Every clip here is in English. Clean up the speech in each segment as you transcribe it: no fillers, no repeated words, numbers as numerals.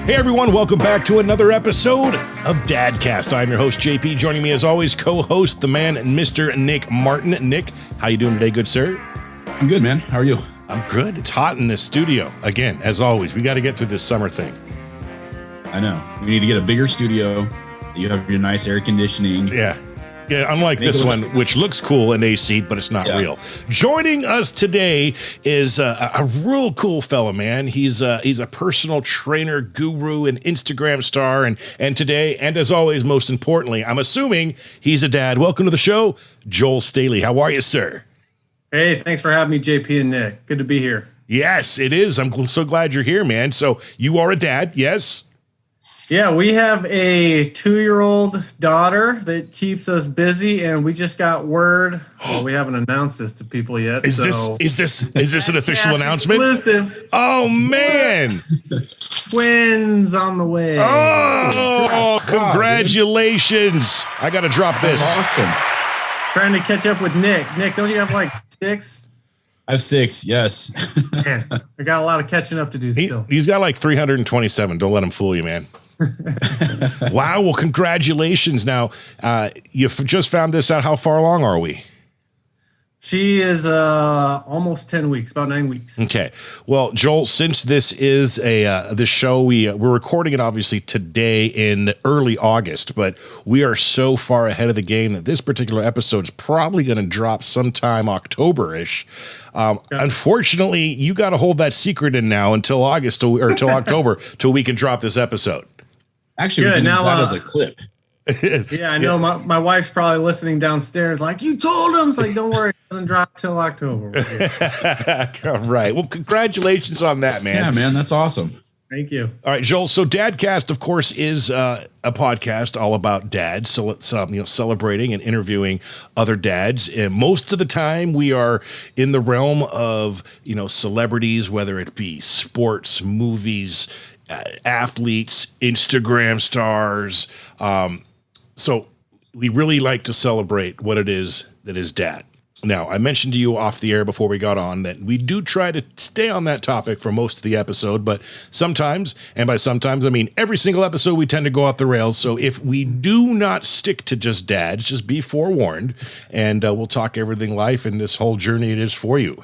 Hey everyone, welcome back to another episode of DADCAST. I'm your host, JP. Joining me as always, co-host, the man, Mr. Nick Martin. Nick, how you doing today, good sir? I'm good, man. How are you? I'm good. It's hot in this studio. Again, as always, we got to get through this summer thing. I know. We need to get a bigger studio. You have your nice air conditioning. Yeah, unlike this one, which looks cool in AC, but it's not real. Joining us today is a real cool fella, man. He's a personal trainer, guru, and Instagram star. And today, and as always, most importantly, I'm assuming he's a dad. Welcome to the show, Joel Staley. How are you, sir? Hey, thanks for having me, JP and Nick. Good to be here. Yes, it is. I'm so glad you're here, man. So you are a dad, yes? Yeah, we have a 2-year-old daughter that keeps us busy, and we just got word. Well, we haven't announced this to people yet. Is this an official announcement? Exclusive. Oh man, Twins on the way. Oh, congratulations! I got to drop this. That's awesome. Trying to catch up with Nick. Nick, don't you have like 6? I have 6. Yes. Man, I got a lot of catching up to do still. He's got like 327. Don't let him fool you, man. Wow. Well, congratulations. Now, you just found this out. How far along are we? She is almost 10 weeks, about 9 weeks. Okay. Well, Joel, since this is this show, we're recording it obviously today in early August, but we are so far ahead of the game that this particular episode is probably going to drop sometime October-ish. Unfortunately, you got to hold that secret in now until August or until October till we can drop this episode. Actually, we can use that as a clip. Yeah, I know my wife's probably listening downstairs like, you told him. It's like, don't worry, it doesn't drop till October. All right. Well, congratulations on that, man. Yeah, man, that's awesome. Thank you. All right, Joel. So DADCAST, of course, is a podcast all about dads. So it's celebrating and interviewing other dads. And most of the time, we are in the realm of celebrities, whether it be sports, movies, athletes, Instagram stars. So we really like to celebrate what it is that is dad. Now, I mentioned to you off the air before we got on that we do try to stay on that topic for most of the episode, but sometimes, and by sometimes, I mean every single episode, we tend to go off the rails. So if we do not stick to just dads, just be forewarned, and we'll talk everything life and this whole journey it is for you.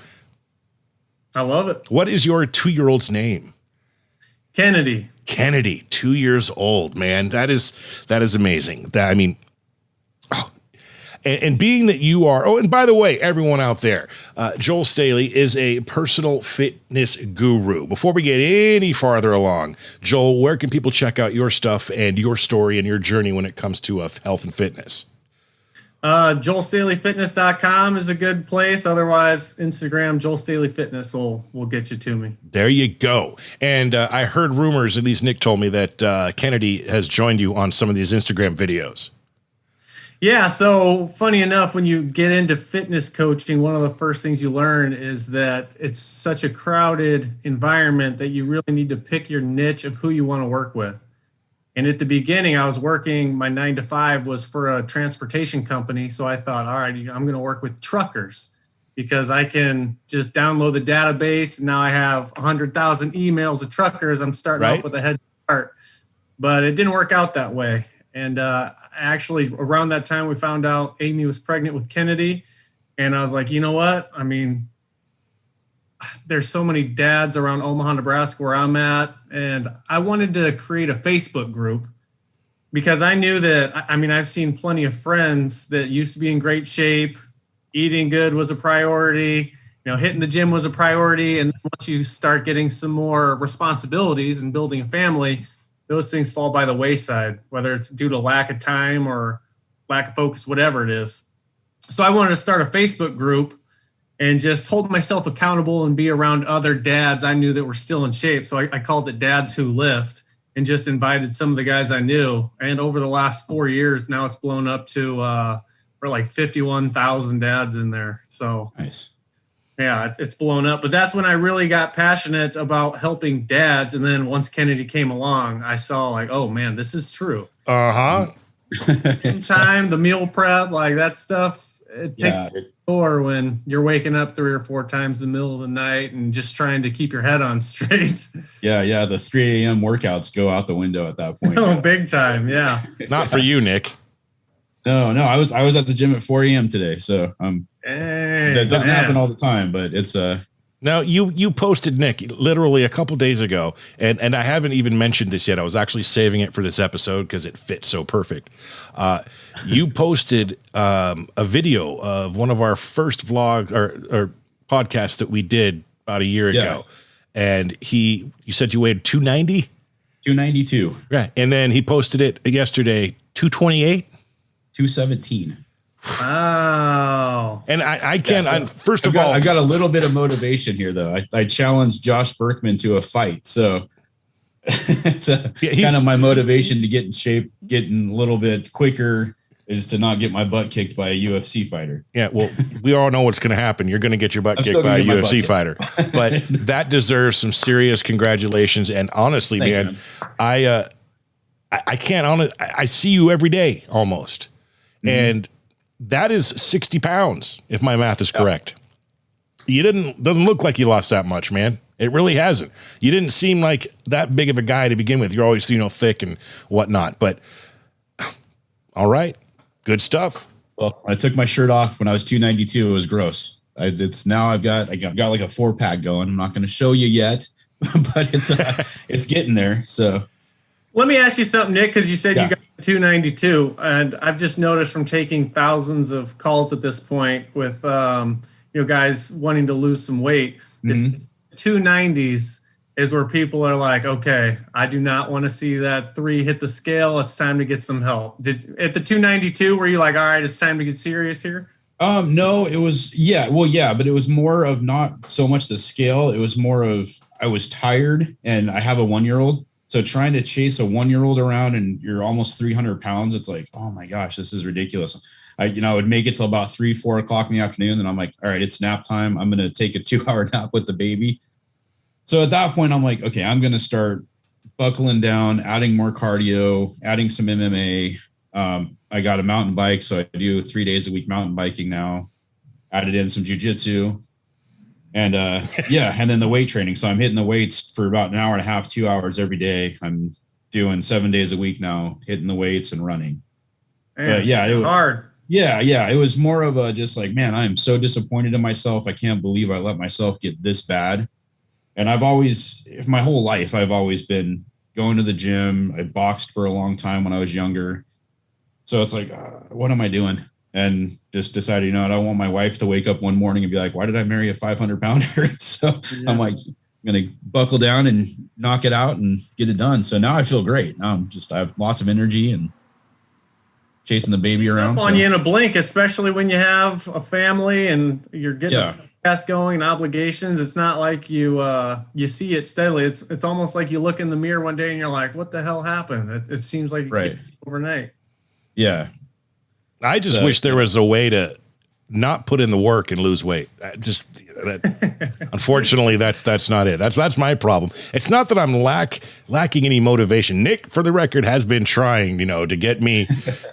I love it. What is your 2-year-old's name? Kennedy, 2 years old, man. That is amazing. And being that you are, and by the way, everyone out there, Joel Staley is a personal fitness guru. Before we get any farther along, Joel, where can people check out your stuff and your story and your journey when it comes to health and fitness? JoelStaleyFitness.com is a good place. Otherwise, Instagram, Joel Staley Fitness will get you to me. There you go. And I heard rumors, at least Nick told me, that Kennedy has joined you on some of these Instagram videos. Yeah, so funny enough, when you get into fitness coaching, one of the first things you learn is that it's such a crowded environment that you really need to pick your niche of who you want to work with. And at the beginning, I was working, my 9 to 5 was for a transportation company. So I thought, all right, I'm going to work with truckers because I can just download the database. And now I have 100,000 emails of truckers. I'm starting off with a head start, but it didn't work out that way. And actually, around that time, we found out Amy was pregnant with Kennedy. And I was like, you know what? I mean, there's so many dads around Omaha, Nebraska, where I'm at. And I wanted to create a Facebook group because I knew that, I've seen plenty of friends that used to be in great shape. Eating good was a priority. Hitting the gym was a priority. And then once you start getting some more responsibilities and building a family, those things fall by the wayside, whether it's due to lack of time or lack of focus, whatever it is. So I wanted to start a Facebook group and just hold myself accountable and be around other dads I knew that were still in shape. So I called it Dads Who Lift and just invited some of the guys I knew. And over the last 4 years, now it's blown up to we're like 51,000 dads in there. So nice. Yeah, it's blown up. But that's when I really got passionate about helping dads. And then once Kennedy came along, I saw like, oh man, this is true. Uh-huh. In time, the meal prep, like that stuff, it takes or when you're waking up 3 or 4 times in the middle of the night and just trying to keep your head on straight. Yeah. The 3 a.m. workouts go out the window at that point. Oh, big time. Yeah. Not for you, Nick. No. I was at the gym at 4 a.m. today. So that doesn't happen all the time, but it's Now, you posted, Nick, literally a couple days ago, and I haven't even mentioned this yet. I was actually saving it for this episode because it fits so perfect. You posted a video of one of our first vlog or podcasts that we did about a year ago. And you said you weighed 290? 292. Right. And then he posted it yesterday, 228? 217. Wow. And I can't, first of all, I've got a little bit of motivation here, though. I challenged Josh Berkman to a fight. So it's kind of my motivation to get in shape, getting a little bit quicker is to not get my butt kicked by a UFC fighter. Yeah, well, we all know what's going to happen. You're going to get your butt kicked by a UFC fighter. But that deserves some serious congratulations. And honestly, Thanks, man, I can't, I see you every day almost. Mm-hmm. And that is 60 pounds, if my math is correct. Doesn't look like you lost that much, man. It really hasn't. You didn't seem like that big of a guy to begin with. You're always, thick and whatnot. But all right, good stuff. Well, I took my shirt off when I was 292. It was gross. I've got like a 4-pack going. I'm not going to show you yet, but it's getting there. So. Let me ask you something, Nick, because you said you got 292, and I've just noticed from taking thousands of calls at this point with guys wanting to lose some weight. Mm-hmm. 290s is where people are like, okay, I do not want to see that 3 hit the scale. It's time to get some help. At the 292, were you like, all right, it's time to get serious here? No, it was, but it was more of not so much the scale. It was more of, I was tired and I have a 1-year-old. So trying to chase a 1-year-old around and you're almost 300 pounds, it's like, oh my gosh, this is ridiculous. I would make it till about 3-4 o'clock in the afternoon. And I'm like, all right, it's nap time. I'm going to take a 2-hour nap with the baby. So at that point, I'm like, okay, I'm going to start buckling down, adding more cardio, adding some MMA. I got a mountain bike. So I do 3 days a week mountain biking now, added in some jujitsu. And and then the weight training. So I'm hitting the weights for about an hour and a half, 2 hours every day. I'm doing 7 days a week now, hitting the weights and running. Man, it was hard. Yeah. It was more of a just like, man, I'm so disappointed in myself. I can't believe I let myself get this bad. And my whole life, I've always been going to the gym. I boxed for a long time when I was younger. So it's like, what am I doing? And just decided, I don't want my wife to wake up one morning and be like, why did I marry a 500-pounder? So I'm like, I'm going to buckle down and knock it out and get it done. So now I feel great. Now I have lots of energy and chasing the baby around. It's on you in a blink, especially when you have a family and you're getting a podcast going and obligations. It's not like you see it steadily. It's almost like you look in the mirror one day and you're like, what the hell happened? It seems like overnight. Yeah. I just wish there was a way to not put in the work and lose weight. Unfortunately, that's not it. That's my problem. It's not that I'm lacking any motivation. Nick, for the record, has been trying, to get me,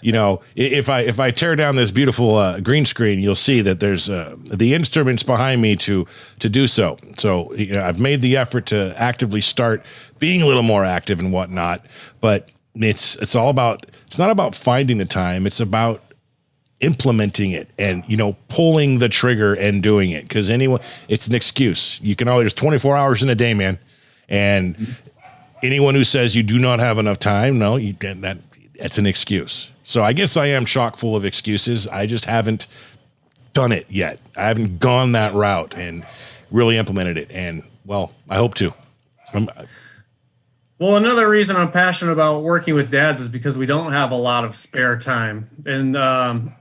if I tear down this beautiful green screen, you'll see that there's the instruments behind me to do so. So I've made the effort to actively start being a little more active and whatnot. But it's not about finding the time. It's about implementing it and, pulling the trigger and doing it. Cause it's an excuse. There's 24 hours in a day, man. And anyone who says you do not have enough time, that's an excuse. So I guess I am chock full of excuses. I just haven't done it yet. I haven't gone that route and really implemented it. And I hope to. Well, another reason I'm passionate about working with dads is because we don't have a lot of spare time. And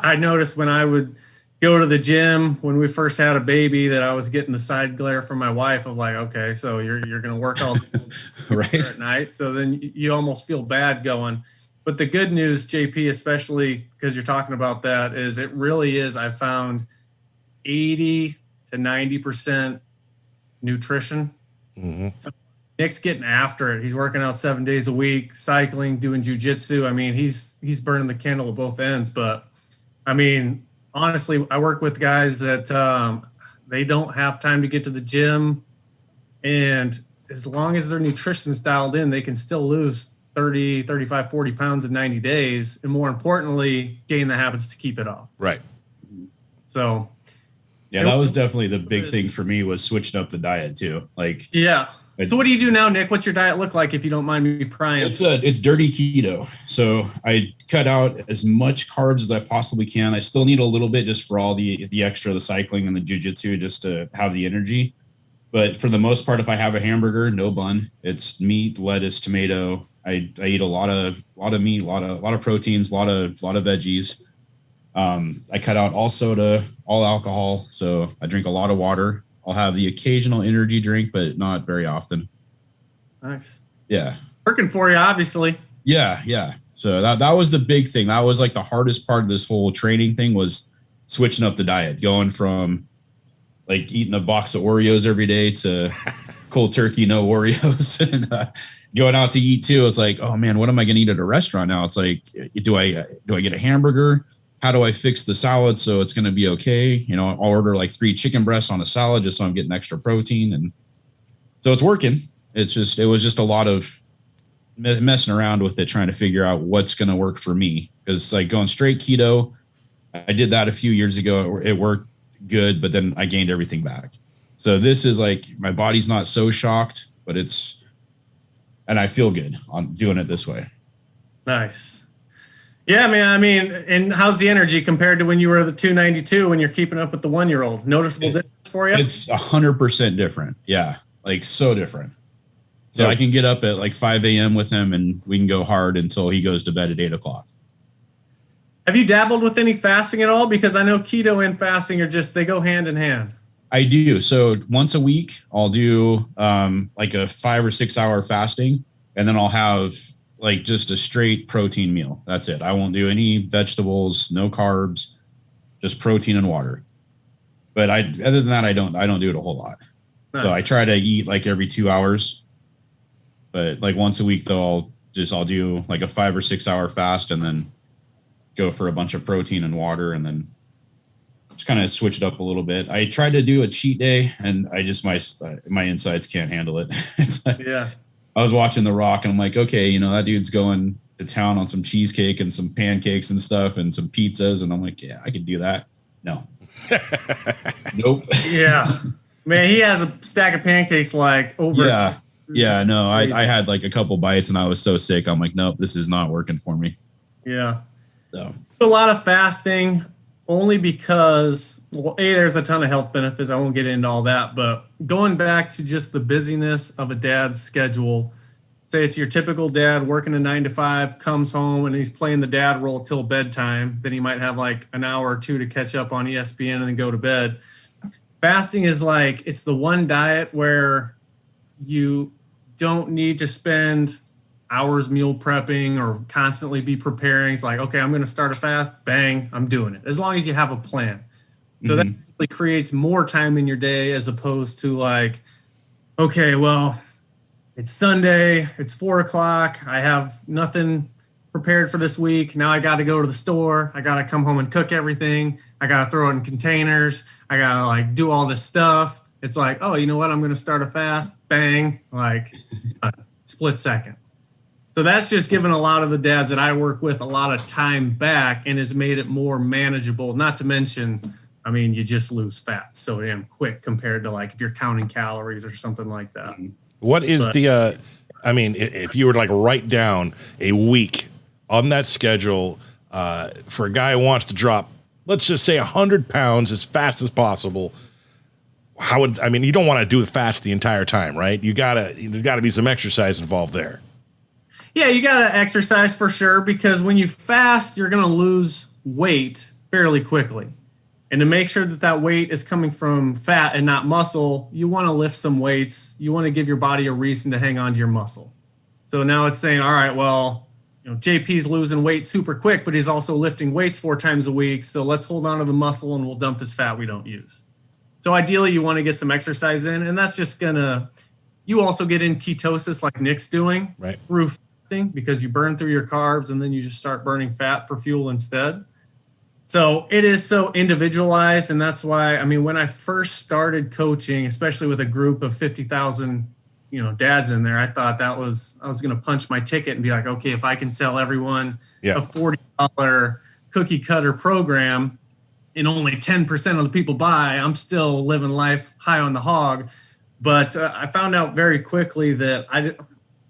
I noticed when I would go to the gym when we first had a baby that I was getting the side glare from my wife of like, okay, so you're going to work all right at night. So then you almost feel bad going. But the good news, JP, especially because you're talking about that, is it really is, I found 80 to 90% nutrition. Mm-hmm. So Nick's getting after it. He's working out 7 days a week, cycling, doing jujitsu. I mean, he's burning the candle at both ends. But I mean, honestly, I work with guys that they don't have time to get to the gym. And as long as their nutrition's dialed in, they can still lose 30, 35, 40 pounds in 90 days. And more importantly, gain the habits to keep it off. Right. So, yeah, that was definitely the big thing for me, was switching up the diet too. Like, yeah. So what do you do now, Nick? What's your diet look like, if you don't mind me prying? It's dirty keto. So I cut out as much carbs as I possibly can. I still need a little bit just for all the extra, the cycling and the jiu-jitsu, just to have the energy. But for the most part, if I have a hamburger, no bun. It's meat, lettuce, tomato. I eat a lot of meat, a lot of proteins, a lot of veggies. I cut out all soda, all alcohol. So I drink a lot of water. I'll have the occasional energy drink, but not very often. Nice. Yeah. Working for you, obviously. Yeah. So that was the big thing. That was like the hardest part of this whole training thing, was switching up the diet, going from like eating a box of Oreos every day to cold turkey, no Oreos, and going out to eat too. It's like, oh man, what am I going to eat at a restaurant now? It's like, do I get a hamburger? How do I fix the salad so it's going to be okay? You know, I'll order like 3 chicken breasts on a salad just so I'm getting extra protein. And so it's working. It was just a lot of messing around with it, trying to figure out what's going to work for me. Because like going straight keto, I did that a few years ago. It worked good, but then I gained everything back. So this is like, my body's not so shocked, but and I feel good on doing it this way. Nice. Yeah, man. I mean, and how's the energy compared to when you were the 292, when you're keeping up with the 1-year-old? Noticeable difference for you? It's 100% different. Yeah. Like so different. So I can get up at like 5 a.m. with him and we can go hard until he goes to bed at 8 o'clock. Have you dabbled with any fasting at all? Because I know keto and fasting they go hand in hand. I do. So once a week, I'll do like a 5 or 6 hour fasting, and then I'll have like just a straight protein meal. That's it. I won't do any vegetables, no carbs, just protein and water. But other than that, I don't do it a whole lot. Nice. So I try to eat like every 2 hours, but like once a week though, I'll do like a 5 or 6 hour fast and then go for a bunch of protein and water, and then just kind of switch it up a little bit. I tried to do a cheat day, and I just, my insides can't handle it. It's like, yeah. I was watching The Rock and I'm like, okay, you know, that dude's going to town on some cheesecake and some pancakes and stuff and some pizzas. And I'm like, yeah, I could do that. No. Nope. Yeah. Man, he has a stack of pancakes like over. Yeah. Yeah. No, I had like a couple bites and I was so sick. I'm like, nope, this is not working for me. Yeah. So a lot of fasting only because, well, there's a ton of health benefits. I won't get into all that, but going back to just the busyness of a dad's schedule, say it's your typical dad working a 9 to 5, comes home and he's playing the dad role till bedtime. Then he might have like an hour or two to catch up on ESPN and then go to bed. Fasting is like, it's the one diet where you don't need to spend hours meal prepping or constantly be preparing. It's like, okay, I'm going to start a fast, bang, I'm doing it. As long as you have a plan. So that really creates more time in your day, as opposed to like, okay, well, it's Sunday, it's 4 o'clock. I have nothing prepared for this week. Now I got to go to the store. I got to come home and cook everything. I got to throw it in containers. I got to like do all this stuff. It's like, oh, you know what? I'm going to start a fast, bang, like split second. So that's just given a lot of the dads that I work with a lot of time back and has made it more manageable. Not to mention, I mean, you just lose fat so damn quick compared to like if you're counting calories or something like that. What is I mean, if you were to like write down a week on that schedule for a guy who wants to drop, let's just say 100 pounds as fast as possible, you don't want to do the fast the entire time, right? There's gotta be some exercise involved there. Yeah, you got to exercise for sure, because when you fast, you're going to lose weight fairly quickly. And to make sure that that weight is coming from fat and not muscle, you want to lift some weights. You want to give your body a reason to hang on to your muscle. So now it's saying, all right, well, you know, JP's losing weight super quick, but he's also lifting weights 4 times a week. So let's hold on to the muscle and we'll dump this fat we don't use. So ideally, you want to get some exercise in, and that's just you also get in ketosis like Nick's doing, right, through fasting, because you burn through your carbs and then you just start burning fat for fuel instead. So it is so individualized, and that's why, I mean, when I first started coaching, especially with a group of 50,000, dads in there, I thought I was going to punch my ticket and be like, okay, if I can sell everyone a $40 cookie cutter program and only 10% of the people buy, I'm still living life high on the hog. But I found out very quickly that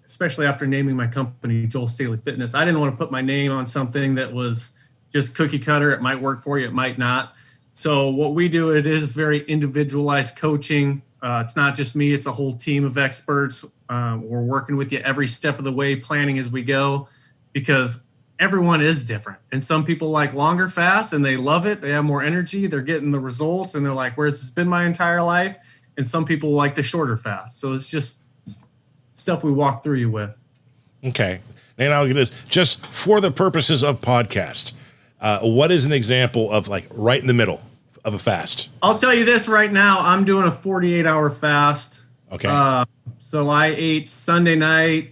especially after naming my company, Joel Staley Fitness, I didn't want to put my name on something that was just cookie cutter. It might work for you, it might not. So what we do, it is very individualized coaching. It's not just me, it's a whole team of experts. We're working with you every step of the way, planning as we go, because everyone is different. And some people like longer fasts and they love it. They have more energy, they're getting the results, and they're like, where's this been my entire life? And some people like the shorter fast. So it's just stuff we walk through you with. Okay. And I'll get this, just for the purposes of podcast, what is an example of like right in the middle of a fast? I'll tell you this right now. I'm doing a 48-hour fast. Okay. So I ate Sunday night.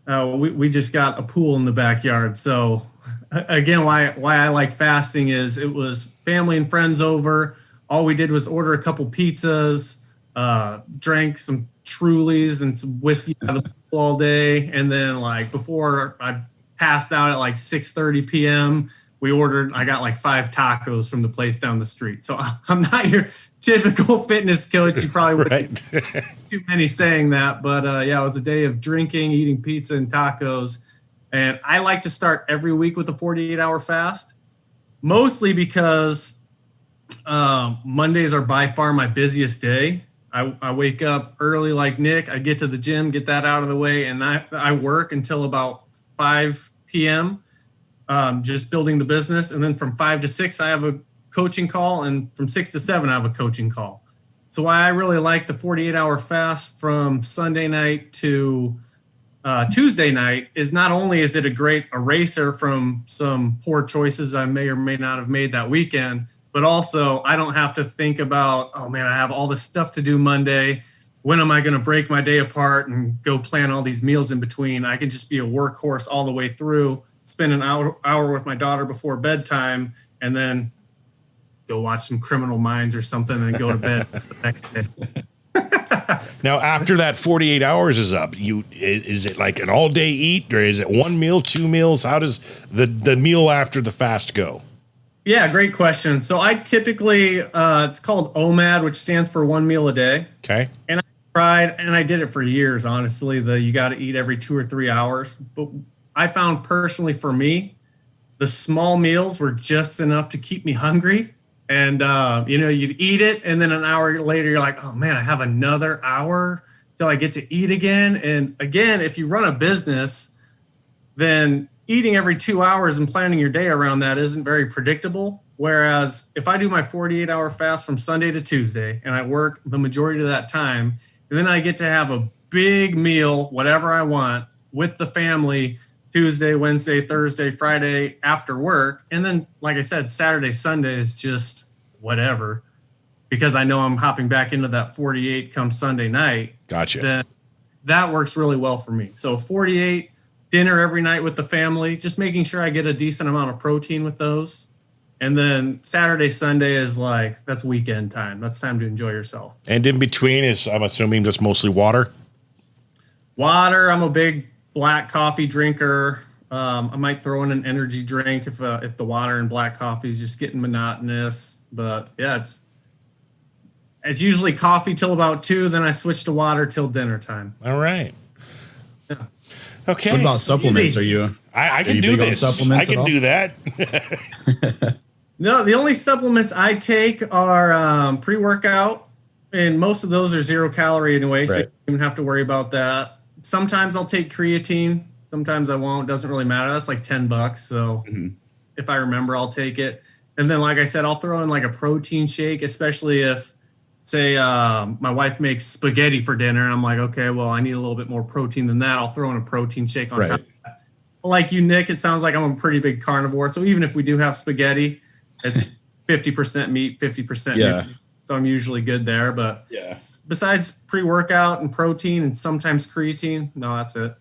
We just got a pool in the backyard. So again, why I like fasting is it was family and friends over. All we did was order a couple pizzas, drank some Trulies and some whiskey out of the pool all day. And then like before I passed out at like 6:30 p.m., I got like 5 tacos from the place down the street. So I'm not your typical fitness coach. You probably wouldn't too many saying that, but it was a day of drinking, eating pizza and tacos. And I like to start every week with a 48-hour fast, mostly because Mondays are by far my busiest day. I wake up early like Nick. I get to the gym, get that out of the way, and I work until about 5 p.m., just building the business. And then from 5 to 6, I have a coaching call. And from 6 to 7, I have a coaching call. So why I really like the 48-hour fast from Sunday night to Tuesday night is not only is it a great eraser from some poor choices I may or may not have made that weekend, but also I don't have to think about, oh man, I have all this stuff to do Monday. When am I going to break my day apart and go plan all these meals in between? I can just be a workhorse all the way through, spend an hour with my daughter before bedtime, and then go watch some Criminal Minds or something and go to bed the next day. Now, after that 48 hours is up, is it like an all-day eat, or is it one meal, 2 meals? How does the meal after the fast go? Yeah, great question. So I typically, it's called OMAD, which stands for 1 meal a day. Okay. And I tried, and I did it for years, honestly, you got to eat every 2 or 3 hours. But I found personally for me, the small meals were just enough to keep me hungry. And, you'd eat it, and then an hour later, you're like, oh, man, I have another hour till I get to eat again. And again, if you run a business, then eating every 2 hours and planning your day around that isn't very predictable. Whereas if I do my 48-hour fast from Sunday to Tuesday, and I work the majority of that time, and then I get to have a big meal, whatever I want, with the family Tuesday, Wednesday, Thursday, Friday after work. And then, like I said, Saturday, Sunday is just whatever, because I know I'm hopping back into that 48 come Sunday night. Gotcha. Then that works really well for me. So 48, dinner every night with the family, just making sure I get a decent amount of protein with those. And then Saturday, Sunday is like, that's weekend time. That's time to enjoy yourself. And in between is, I'm assuming, just mostly water? Water. I'm a big black coffee drinker. I might throw in an energy drink if the water and black coffee is just getting monotonous. But yeah, it's usually coffee till about 2. Then I switch to water till dinner time. All right. Yeah. Okay. What about supplements? Easy. I can do this. I can do that. No, the only supplements I take are pre-workout, and most of those are 0 calorie anyway, so you don't even have to worry about that. Sometimes I'll take creatine. Sometimes I won't. Doesn't really matter. That's like $10. So if I remember, I'll take it. And then, like I said, I'll throw in like a protein shake, especially if, say, my wife makes spaghetti for dinner. And I'm like, okay, well, I need a little bit more protein than that. I'll throw in a protein shake on top of that. Like you, Nick, it sounds like I'm a pretty big carnivore. So even if we do have spaghetti, it's 50% meat, 50% meat. So I'm usually good there. But besides pre-workout and protein and sometimes creatine, no, that's it.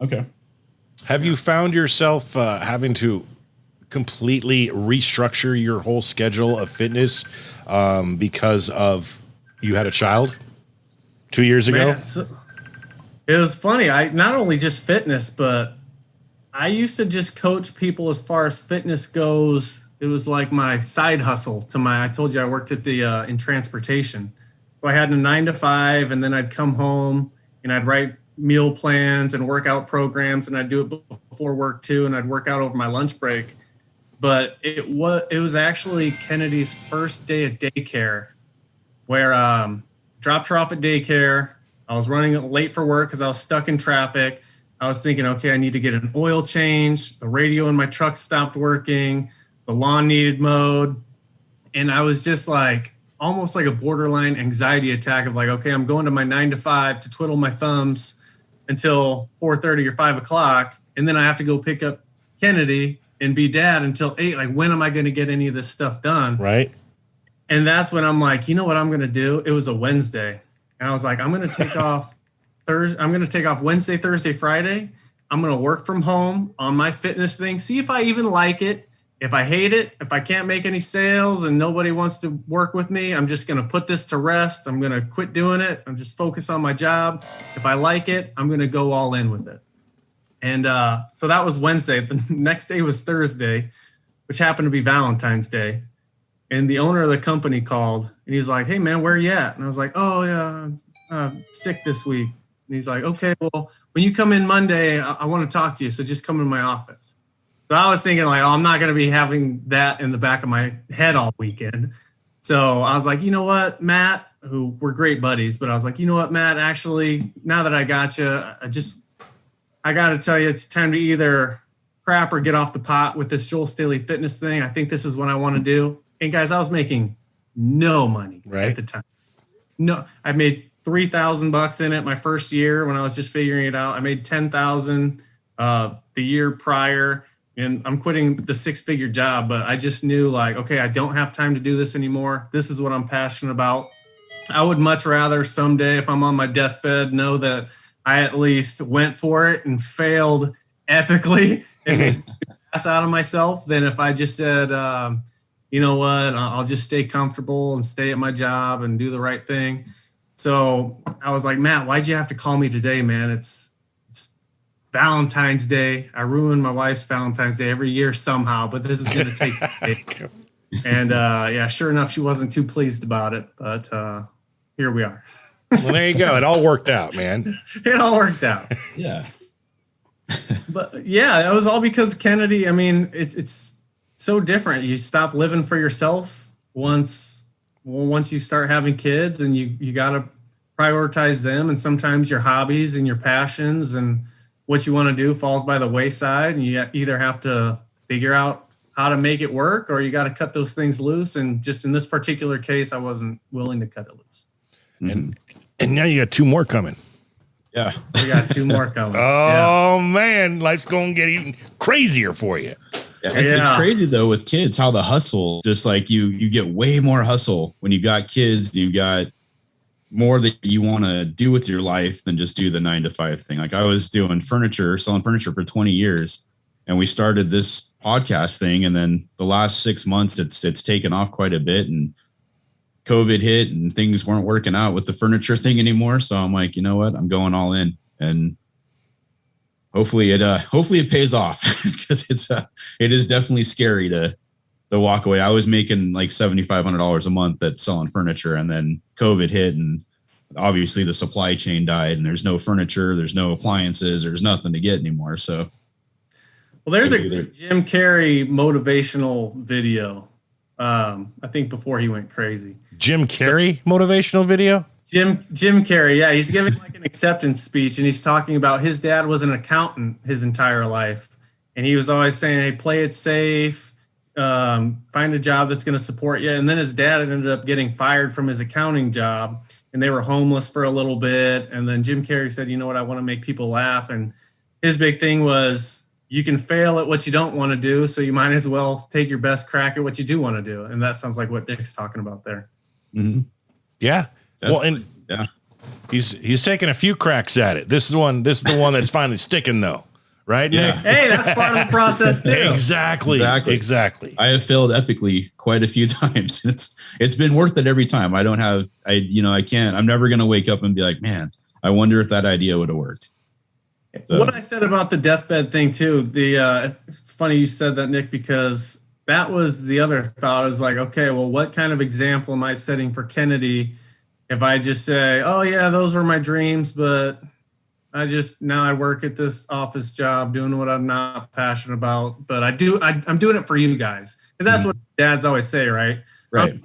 Okay. Have you found yourself having to completely restructure your whole schedule of fitness because of you had a child 2 years ago? Man, it was funny. I not only just fitness, but I used to just coach people as far as fitness goes. It was like my side hustle I told you I worked at in transportation. So I had a 9 to 5, and then I'd come home and I'd write meal plans and workout programs, and I'd do it before work too, and I'd work out over my lunch break. But it was actually Kennedy's first day at daycare, where dropped her off at daycare. I was running late for work because I was stuck in traffic. I was thinking, okay, I need to get an oil change. The radio in my truck stopped working. The lawn needed mowed. And I was just like, almost like a borderline anxiety attack of like, okay, I'm going to my 9 to 5 to twiddle my thumbs until 4:30 or 5 o'clock. And then I have to go pick up Kennedy and be dad until 8. Like, when am I going to get any of this stuff done? Right. And that's when I'm like, you know what I'm going to do? It was a Wednesday. And I was like, I'm going to take off Thursday. I'm going to take off Wednesday, Thursday, Friday. I'm going to work from home on my fitness thing. See if I even like it. If I hate it, if I can't make any sales and nobody wants to work with me, I'm just going to put this to rest. I'm going to quit doing it. I'm just focus on my job. If I like it, I'm going to go all in with it. And so that was Wednesday. The next day was Thursday, which happened to be Valentine's Day. And the owner of the company called and he was like, hey man, where are you at? And I was like, oh yeah, I'm sick this week. And he's like, okay, well, when you come in Monday, I want to talk to you. So just come in my office. So I was thinking like, oh, I'm not going to be having that in the back of my head all weekend. So I was like, you know what, Matt, who we're great buddies, but I was like, you know what, Matt, actually, now that I got you, I got to tell you, it's time to either crap or get off the pot with this Joel Staley fitness thing. I think this is what I want to do. And guys, I was making no money at the time. No, I made $3,000 in it my first year when I was just figuring it out. I made $10,000 the year prior. And I'm quitting the 6-figure job, but I just knew like, okay, I don't have time to do this anymore. This is what I'm passionate about. I would much rather someday, if I'm on my deathbed, know that I at least went for it and failed epically and pass out of myself than if I just said, you know what, I'll just stay comfortable and stay at my job and do the right thing. So I was like, Matt, why'd you have to call me today, man? It's Valentine's Day. I ruin my wife's Valentine's Day every year somehow, but this is going to take the And yeah, sure enough, she wasn't too pleased about it, but here we are. Well, there you go. It all worked out, man. It all worked out. Yeah. But yeah, it was all because Kennedy, I mean, it's so different. You stop living for yourself once you start having kids, and you got to prioritize them. And sometimes your hobbies and your passions and what you want to do falls by the wayside, and you either have to figure out how to make it work, or you got to cut those things loose. And just in this particular case, I wasn't willing to cut it loose. And now you got 2 more coming. Yeah. We got 2 more coming. Oh man, life's going to get even crazier for you. Yeah, it's crazy though with kids, how the hustle, just like you get way more hustle when you got kids, you got more that you want to do with your life than just do the 9 to 5 thing. Like I was doing selling furniture for 20 years, and we started this podcast thing. And then the last 6 months, it's taken off quite a bit, and COVID hit and things weren't working out with the furniture thing anymore. So I'm like, you know what, I'm going all in, and hopefully it pays off, because it is definitely scary to walk away. I was making like $7,500 a month at selling furniture, and then COVID hit, and obviously the supply chain died, and there's no furniture, there's no appliances, there's nothing to get anymore. So, well, there's a Jim Carrey motivational video. I think before he went crazy. Jim Carrey motivational video? Jim Carrey, yeah, he's giving like an acceptance speech, and he's talking about his dad was an accountant his entire life, and he was always saying, hey, play it safe, find a job that's going to support you. And then his dad ended up getting fired from his accounting job, and they were homeless for a little bit. And then Jim Carrey said, you know what, I want to make people laugh. And his big thing was, you can fail at what you don't want to do, so you might as well take your best crack at what you do want to do. And that sounds like what Dick's talking about there. Mm-hmm. Yeah. Well, and he's taking a few cracks at it. This is the one that's finally sticking, though, right? Yeah. Nick? Hey, that's part of the process too. Exactly. I have failed epically quite a few times. It's been worth it every time. I'm never going to wake up and be like, man, I wonder if that idea would have worked. So. What I said about the deathbed thing too, it's funny you said that, Nick, because that was the other thought. Is like, okay, well, what kind of example am I setting for Kennedy if I just say, oh yeah, those were my dreams, but now I work at this office job doing what I'm not passionate about, but I'm doing it for you guys. Because that's what dads always say, right? Right.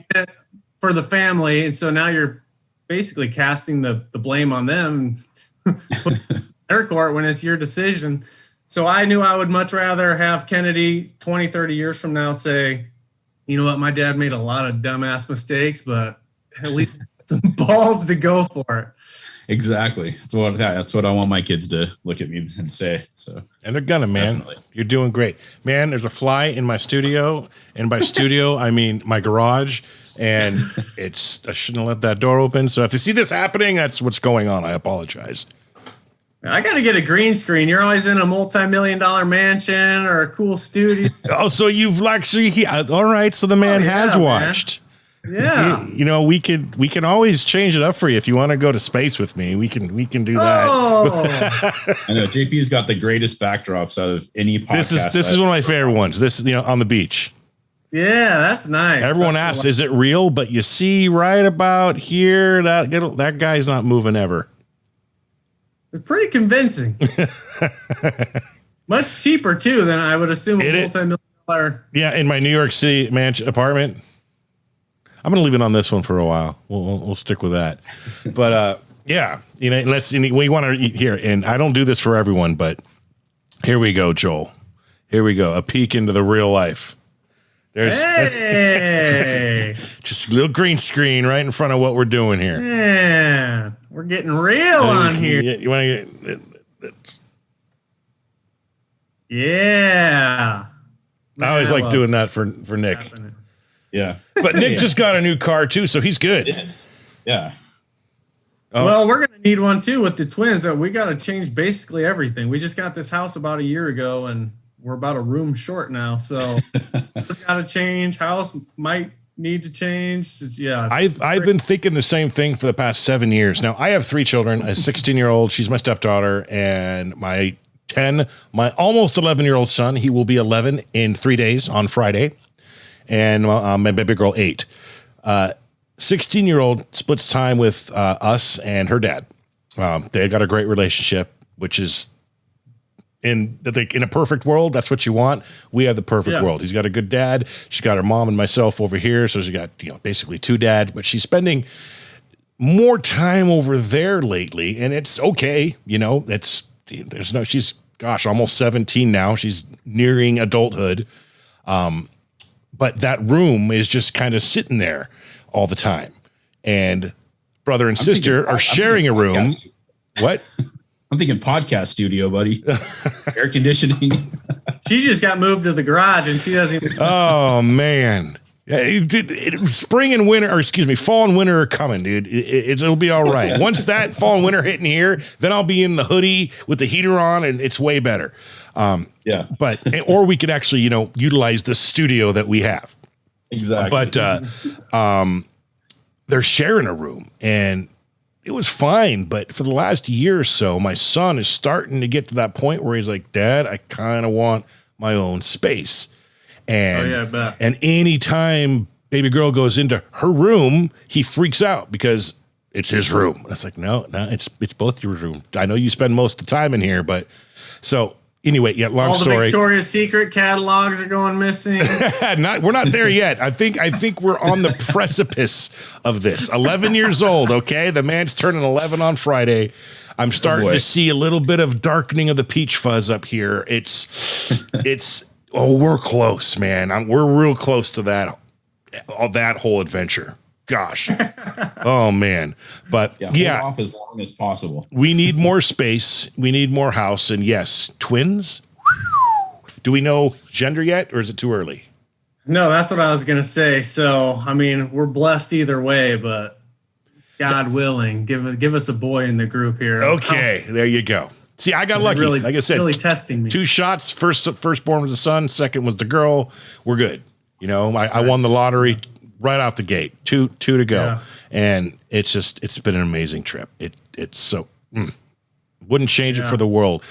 For the family. And so now you're basically casting the blame on them, their court, when it's your decision. So I knew I would much rather have Kennedy 20, 30 years from now say, you know what, my dad made a lot of dumbass mistakes, but at least some balls to go for it. Exactly. That's what I want my kids to look at me and say. So, and they're gonna, man. Definitely. You're doing great, man. There's a fly in my studio, and by studio I mean my garage, and I shouldn't have let that door open. So if you see this happening, that's what's going on. I apologize. I got to get a green screen. You're always in a multi-million-dollar mansion or a cool studio. Oh, so you've actually all right. So the man has watched. Man. Yeah, we can always change it up for you if you want to go to space with me. We can do that. Oh. I know JP's got the greatest backdrops out of any podcast. This is one of my favorite ones. This on the beach. Yeah, that's nice. Everyone asks, "Is it real?" But you see, right about here, that guy's not moving ever. It's pretty convincing. Much cheaper too than I would assume a multi-million-dollar. Yeah, in my New York City mansion apartment. I'm going to leave it on this one for a while. We'll stick with that. But yeah, we want to here, and I don't do this for everyone, but here we go, Joel. Here we go. A peek into the real life. There's just a little green screen right in front of what we're doing here. Yeah, we're getting real on here. You want to get? Yeah. I always like doing that for Nick. Yeah. But Nick just got a new car too, so he's good. Yeah. Oh. Well, we're going to need one too with the twins. We got to change basically everything. We just got this house about a year ago and we're about a room short now. So just got to change. House might need to change. Yeah. I've been thinking the same thing for the past 7 years. Now I have 3 children, a 16-year-old, she's my stepdaughter, and my almost 11-year-old son. He will be 11 in 3 days on Friday. And my baby girl 8. 16-year-old splits time with us and her dad. They got a great relationship, which is in a perfect world. That's what you want. We have the perfect world. He's got a good dad. She's got her mom and myself over here, so she's got basically 2 dads. But she's spending more time over there lately, and it's okay. She's almost 17 now. She's nearing adulthood. But that room is just kind of sitting there all the time. And brother and sister are sharing a room. What? I'm thinking podcast studio, buddy. Air conditioning. She just got moved to the garage and she doesn't even. Oh, man. Spring and winter, fall and winter are coming, dude. It'll be all right. Once that fall and winter hitting here, then I'll be in the hoodie with the heater on, and it's way better. Or we could actually, utilize the studio that we have. Exactly. But they're sharing a room, and it was fine. But for the last year or so, my son is starting to get to that point where he's like, Dad, I kind of want my own space. And and anytime baby girl goes into her room, he freaks out because it's his room. And it's like, no, it's both your room. I know you spend most of the time in here, but so anyway, long story. All the Victoria's Secret catalogs are going missing. We're not there yet. I think we're on the precipice of this. 11 years old. Okay, the man's turning 11 on Friday. I'm starting to see a little bit of darkening of the peach fuzz up here. It's. Oh, we're close, man. We're real close to that whole adventure. Gosh. Oh, man. But hold off as long as possible. We need more space. We need more house. And yes, twins. Do we know gender yet, or is it too early? No, that's what I was going to say. So, we're blessed either way, but God willing, give us a boy in the group here. Okay, there you go. See, I got lucky. Really, like I said, really testing me. 2 shots. Firstborn was the son. Second was the girl. We're good. You know, I won the lottery right off the gate. Two to go. Yeah. And it's been an amazing trip. It's so, wouldn't change it for the world.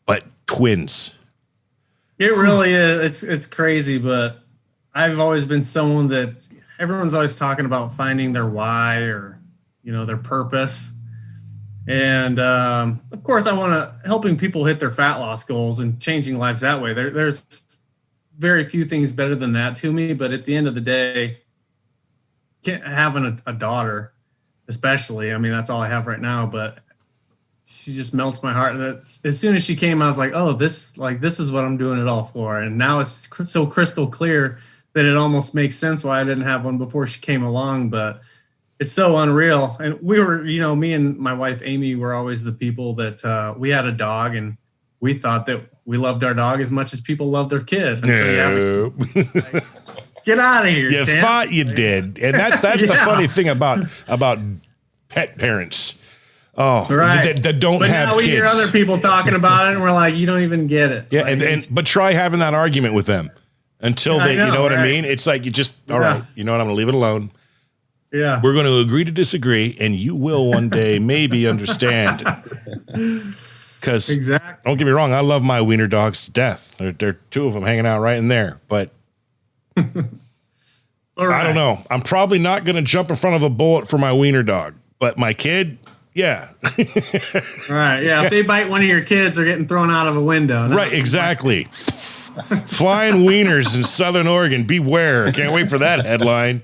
But twins. It really is. It's crazy, but I've always been someone that everyone's always talking about finding their why or, you know, their purpose. And of course, I want to helping people hit their fat loss goals and changing lives that way. There's very few things better than that to me. But at the end of the day, having a daughter, especially, I mean, that's all I have right now. But she just melts my heart. That as soon as she came, I was like, oh, this is what I'm doing it all for. And now it's so crystal clear that it almost makes sense why I didn't have one before she came along. But it's so unreal. And we were, you know, me and my wife, Amy, were always the people that we had a dog and we thought that we loved our dog as much as people love their kid. No. Like, get out of here. You Tim. thought you did. And that's the funny thing about pet parents. Oh, right. that don't but have now we kids. hear other people talking about it and we're like, you don't even get it. Yeah. Like, But try having that argument with them until they, you know what I mean? It's like, you just, all right, you know what? I'm going to leave it alone. Yeah. We're going to agree to disagree, and you will one day maybe understand. Because don't get me wrong, I love my wiener dogs to death. There are 2 of them hanging out right in there, but I don't know. I'm probably not going to jump in front of a bullet for my wiener dog, but my kid, yeah. Right. Yeah. If they bite one of your kids, they're getting thrown out of a window. Right. Exactly. Flying wieners in Southern Oregon. Beware. Can't wait for that headline.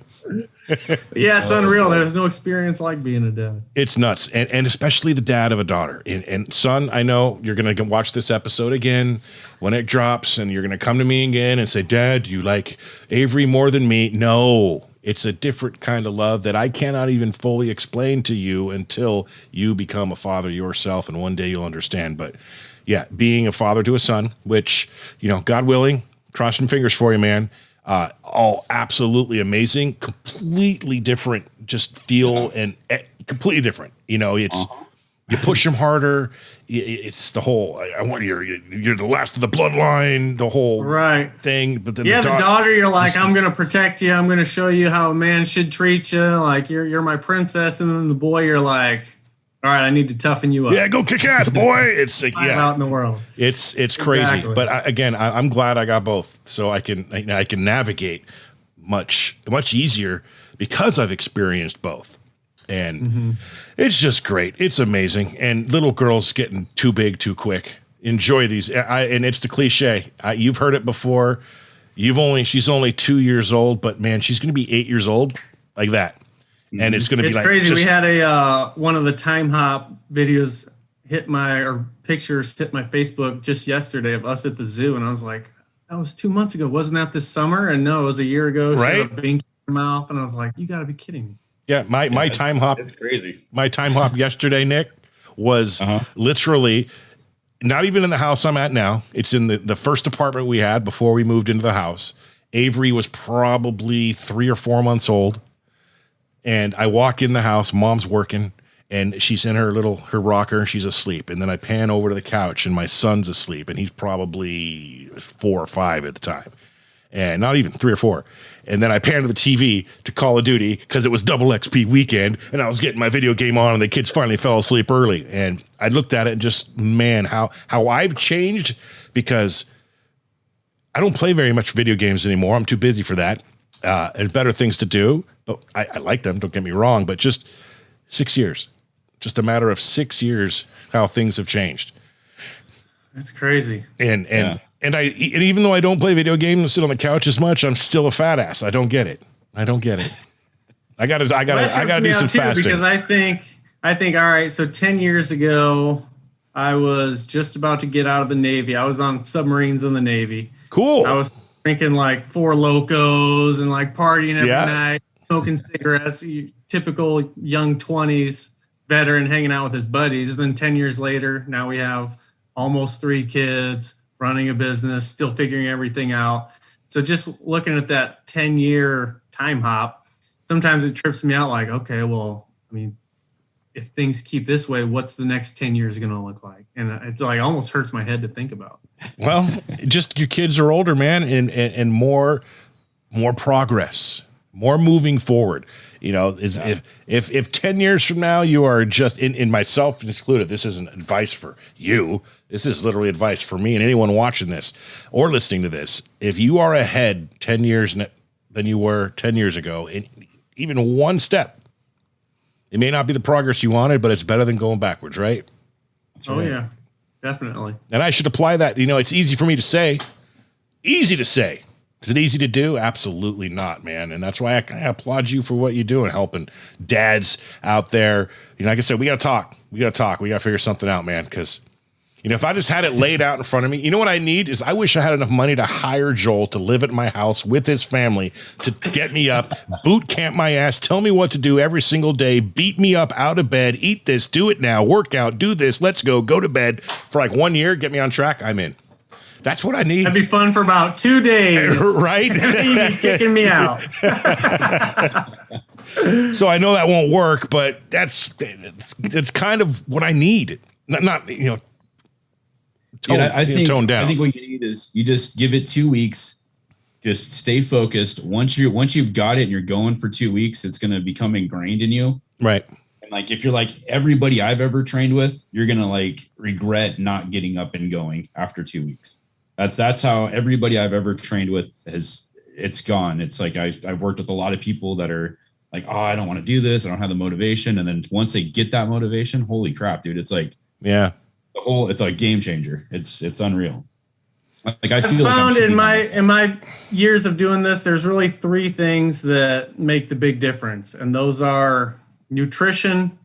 Yeah, it's unreal. There's no experience like being a dad. It's nuts. And especially the dad of a daughter. And son, I know you're going to watch this episode again when it drops, and you're going to come to me again and say, Dad, do you like Avery more than me? No, it's a different kind of love that I cannot even fully explain to you until you become a father yourself, and one day you'll understand. But yeah, being a father to a son, which, you know, God willing, cross some fingers for you, man. All absolutely amazing, completely different, just feel and completely different. You know, it's you push them harder. It's the whole I want you're the last of the bloodline, the whole thing. But then the daughter, you're like, I'm gonna protect you. I'm gonna show you how a man should treat you. Like you're my princess. And then the boy, you're like, all right, I need to toughen you up. Yeah, go kick ass, boy. It's like, out in the world. It's crazy. Exactly. But I'm glad I got both, so I can navigate much easier because I've experienced both, and it's just great. It's amazing. And little girls getting too big too quick. Enjoy these. And it's the cliche. You've heard it before. She's only 2 years old, but man, she's going to be 8 years old like that. And it's going to be like crazy. We had one of the time hop videos pictures hit my Facebook just yesterday of us at the zoo, and I was like, that was 2 months ago. Wasn't that this summer? And no, it was a year ago. She had a binky in her mouth, and I was like, you got to be kidding me. Yeah, my time hop. It's crazy. My time hop yesterday, Nick, was literally not even in the house I'm at now. It's in the first apartment we had before we moved into the house. Avery was probably 3 or 4 months old. And I walk in the house, mom's working, and she's in her rocker, she's asleep. And then I pan over to the couch, and my son's asleep, and he's probably 4 or 5 at the time. And not even 3 or 4. And then I pan to the TV to Call of Duty because it was double XP weekend, and I was getting my video game on, and the kids finally fell asleep early. And I looked at it and just, man, how I've changed, because I don't play very much video games anymore. I'm too busy for that. And better things to do. But I like them, don't get me wrong, but just 6 years. Just a matter of 6 years how things have changed. That's crazy. And even though I don't play video games and sit on the couch as much, I'm still a fat ass. I don't get it. I gotta do some fasting. Because I think, all right, so 10 years ago, I was just about to get out of the Navy. I was on submarines in the Navy. Cool. I was drinking like 4 Locos and like partying every night, smoking cigarettes, typical young 20s veteran hanging out with his buddies. And then 10 years later, now we have almost 3 kids, running a business, still figuring everything out. So just looking at that 10-year time hop, sometimes it trips me out like, okay, well, I mean, if things keep this way, what's the next 10 years going to look like? And it's like almost hurts my head to think about. Well, just your kids are older, man, and more progress, more moving forward. You know, if 10 years from now you are just in myself excluded, this isn't advice for you. This is literally advice for me and anyone watching this or listening to this. If you are ahead 10 years than you were 10 years ago, in even one step, it may not be the progress you wanted, but it's better than going backwards, right? That's right. Yeah, definitely. And I should apply that. You know, it's easy for me to say. Easy to say. Is it easy to do? Absolutely not, man. And that's why I applaud you for what you do and helping dads out there. You know, like I said, we got to talk. We got to figure something out, man. Because, you know, if I just had it laid out in front of me, you know what I need is I wish I had enough money to hire Joel to live at my house with his family to get me up, boot camp my ass, tell me what to do every single day, beat me up out of bed, eat this, do it now, work out, do this, let's go to bed for like 1 year, get me on track. I'm in. That's what I need. That'd be fun for about 2 days. Right? You'd be kicking me out. So I know that won't work, but it's kind of what I need. Not you know, I think tone down. I think what you need is you just give it 2 weeks. Just stay focused. Once you've got it and you're going for 2 weeks, it's going to become ingrained in you. Right. And like if you're like everybody I've ever trained with, you're going to like regret not getting up and going after 2 weeks. That's how everybody I've ever trained with it's gone. It's like I've worked with a lot of people that are like, oh, I don't want to do this. I don't have the motivation. And then once they get that motivation, holy crap, dude. It's like, yeah, it's a game changer. It's unreal. Like I feel found like in my years of doing this, there's really 3 things that make the big difference. And those are nutrition,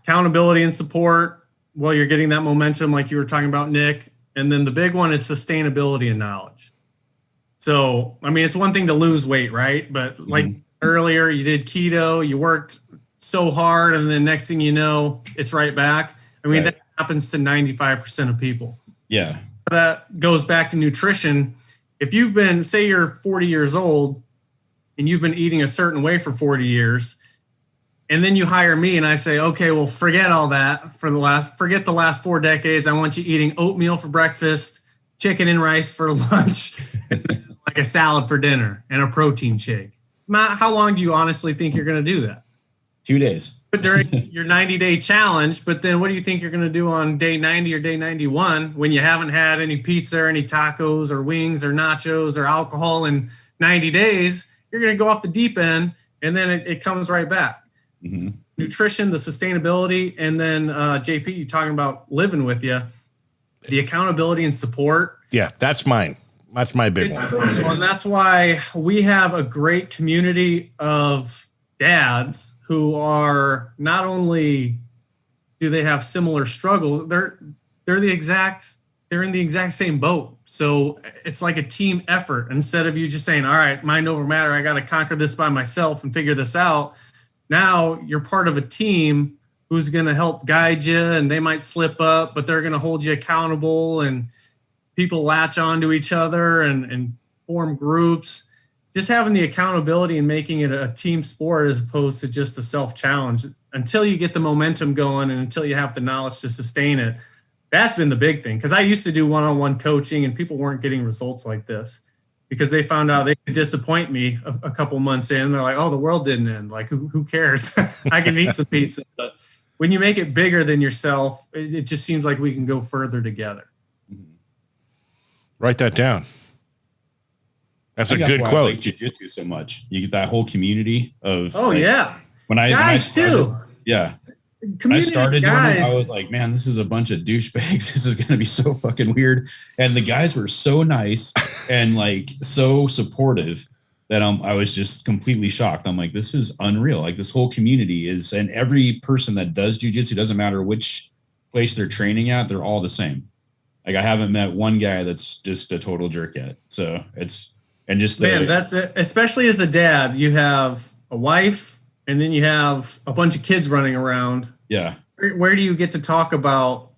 accountability and support while you're getting that momentum, like you were talking about, Nick. And then the big one is sustainability and knowledge. So, I mean, it's one thing to lose weight, right? But like earlier, you did keto, you worked so hard, and then next thing you know, it's right back. I mean, that happens to 95% of people. Yeah. That goes back to nutrition. If you've been, say you're 40 years old and you've been eating a certain way for 40 years, and then you hire me and I say, okay, well, forget all that forget the last 4 decades. I want you eating oatmeal for breakfast, chicken and rice for lunch, like a salad for dinner and a protein shake. Matt, how long do you honestly think you're going to do that? 2 days. But during your 90-day challenge, but then what do you think you're going to do on day 90 or day 91 when you haven't had any pizza or any tacos or wings or nachos or alcohol in 90 days? You're going to go off the deep end and then it comes right back. Mm-hmm. Nutrition, the sustainability, and then JP, you talking about living with you, the accountability and support. Yeah, that's mine. That's my big one. Crucial, and that's why we have a great community of dads who are not only do they have similar struggles, they're in the exact same boat. So it's like a team effort. Instead of you just saying, all right, mind over matter, I got to conquer this by myself and figure this out. Now you're part of a team who's going to help guide you, and they might slip up, but they're going to hold you accountable, and people latch on to each other and form groups. Just having the accountability and making it a team sport as opposed to just a self-challenge until you get the momentum going and until you have the knowledge to sustain it. That's been the big thing, because I used to do one-on-one coaching and people weren't getting results like this because they found out they could disappoint me a couple months in. They're like, oh, the world didn't end. Like, who cares? I can eat some pizza. But when you make it bigger than yourself, it just seems like we can go further together. Write that down. That's a good quote. I like jiu-jitsu so much. You get that whole community of. Oh, yeah. When I started, too. Yeah. Community I started doing guys. it. I was like, man, this is a bunch of douchebags. This is going to be so fucking weird. And the guys were so nice and like so supportive that I was just completely shocked. I'm like, this is unreal. Like this whole community is, and every person that does jujitsu, doesn't matter which place they're training at, they're all the same. Like I haven't met one guy that's just a total jerk yet. So it's, and just man, that's it. Especially as a dad, you have a wife, and then you have a bunch of kids running around. Yeah. Where do you get to talk about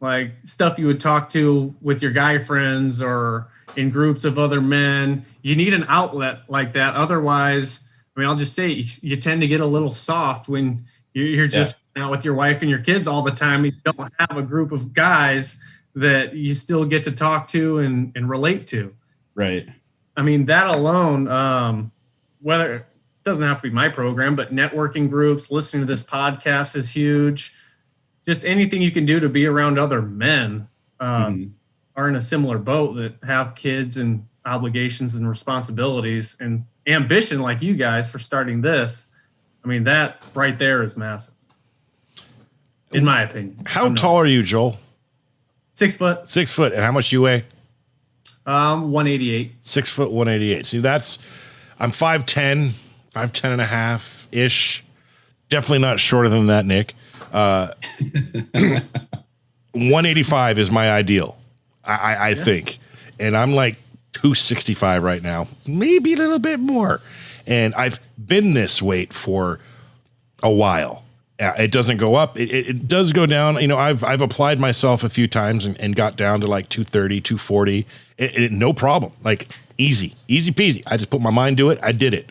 like stuff you would talk to with your guy friends or in groups of other men? You need an outlet like that. Otherwise, I mean, I'll just say you tend to get a little soft when you're just out with your wife and your kids all the time. You don't have a group of guys that you still get to talk to and relate to. Right. I mean, that alone, whether it doesn't have to be my program, but networking groups, listening to this podcast is huge. Just anything you can do to be around other men are in a similar boat that have kids and obligations and responsibilities and ambition like you guys for starting this. I mean, that right there is massive, in my opinion. How tall are you, Joel? 6 foot. 6 foot. And how much you weigh? 188. 6 foot, 188. See, I'm 5'10", 5'10 and a half ish. Definitely not shorter than that, Nick. 185 is my ideal, I think. And I'm like 265 right now, maybe a little bit more. And I've been this weight for a while. It doesn't go up. It does go down. You know, I've applied myself a few times and got down to like 230, 240. No problem. Like easy peasy. I just put my mind to it. I did it.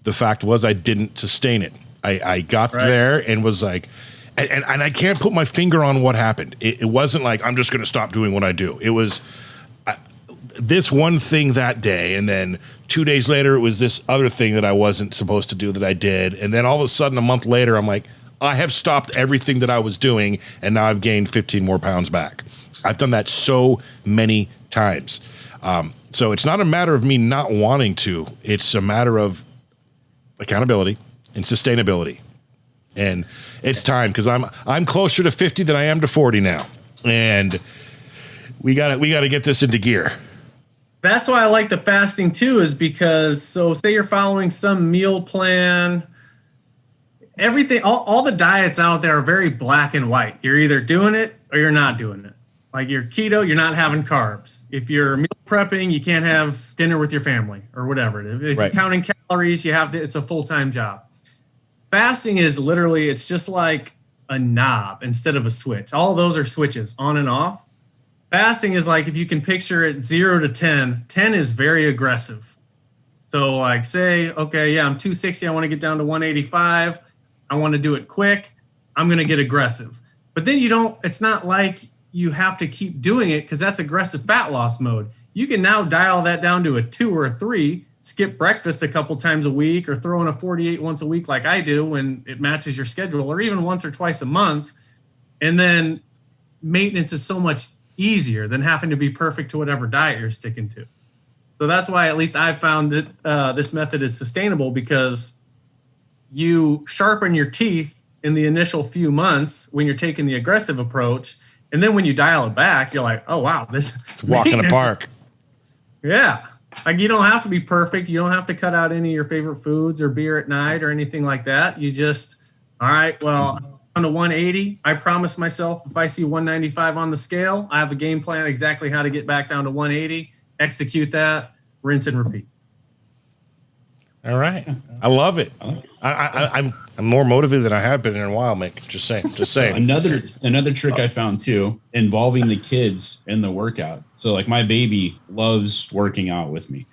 The fact was I didn't sustain it. I got there and was like, and I can't put my finger on what happened. It wasn't like I'm just going to stop doing what I do. It was this one thing that day, and then 2 days later, it was this other thing that I wasn't supposed to do that I did. And then all of a sudden, a month later, I'm like, I have stopped everything that I was doing, and now I've gained 15 more pounds back. I've done that so many times. So it's not a matter of me not wanting to. It's a matter of accountability and sustainability. And it's time, because I'm closer to 50 than I am to 40 now. And we got to get this into gear. That's why I like the fasting too, is because, so say you're following some meal plan, everything, all the diets out there are very black and white. You're either doing it or you're not doing it. Like you're keto, you're not having carbs. If you're meal prepping, you can't have dinner with your family or whatever. If you're counting calories, it's a full-time job. Fasting is literally, it's just like a knob instead of a switch. All of those are switches, on and off. Fasting is like, if you can picture it 0 to 10, 10 is very aggressive. So like say, okay, yeah, I'm 260. I want to get down to 185. I want to do it quick. I'm going to get aggressive. But then it's not like you have to keep doing it, because that's aggressive fat loss mode. You can now dial that down to a 2 or a 3, skip breakfast a couple times a week, or throw in a 48 once a week like I do when it matches your schedule, or even once or twice a month. And then maintenance is so much easier than having to be perfect to whatever diet you're sticking to. So that's why at least I've found that this method is sustainable, because you sharpen your teeth in the initial few months when you're taking the aggressive approach. And then when you dial it back, you're like, oh, wow, this It's a walk in the park. Yeah. Like you don't have to be perfect. You don't have to cut out any of your favorite foods or beer at night or anything like that. You just, all right, well, on to 180. I promise myself if I see 195 on the scale, I have a game plan exactly how to get back down to 180, execute that, rinse and repeat. All right. I love it. I'm more motivated than I have been in a while, Mick. Just saying. Another trick I found too, involving the kids in the workout. So like my baby loves working out with me.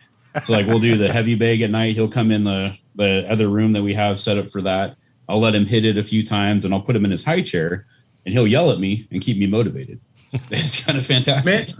So like we'll do the heavy bag at night. He'll come in the other room that we have set up for that. I'll let him hit it a few times, and I'll put him in his high chair, and he'll yell at me and keep me motivated. It's kind of fantastic.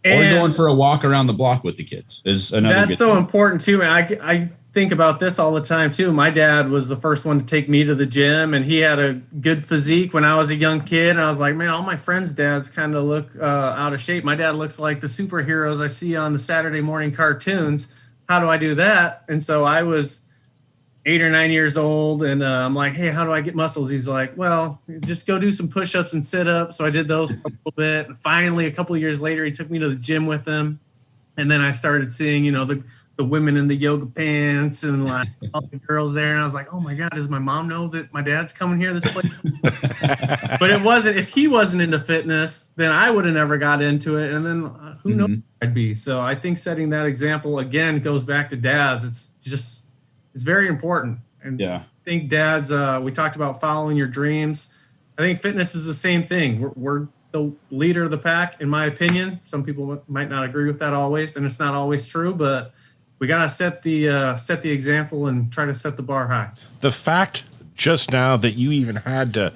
Or going for a walk around the block with the kids is another. That's good so thing. important too, man. I think about this all the time too. My dad was the first one to take me to the gym, and he had a good physique when I was a young kid. And I was like, man, all my friends' dads kind of look out of shape. My dad looks like the superheroes I see on the Saturday morning cartoons. How do I do that? And so I was 8 or 9 years old, and I'm like, hey, how do I get muscles? He's like, well, just go do some push-ups and sit-ups. So I did those for a little bit. And finally, a couple of years later, he took me to the gym with him. And then I started seeing, the women in the yoga pants and like all the girls there. And I was like, oh my God, does my mom know that my dad's coming here this place? But it wasn't, if he wasn't into fitness, then I would have never got into it. And then who knows where I'd be. So I think setting that example again goes back to dads. It's very important. And yeah, I think dads, we talked about following your dreams. I think fitness is the same thing. We're the leader of the pack, in my opinion. Some people might not agree with that always, and it's not always true, but we got to set the example and try to set the bar high. The fact just now that you even had to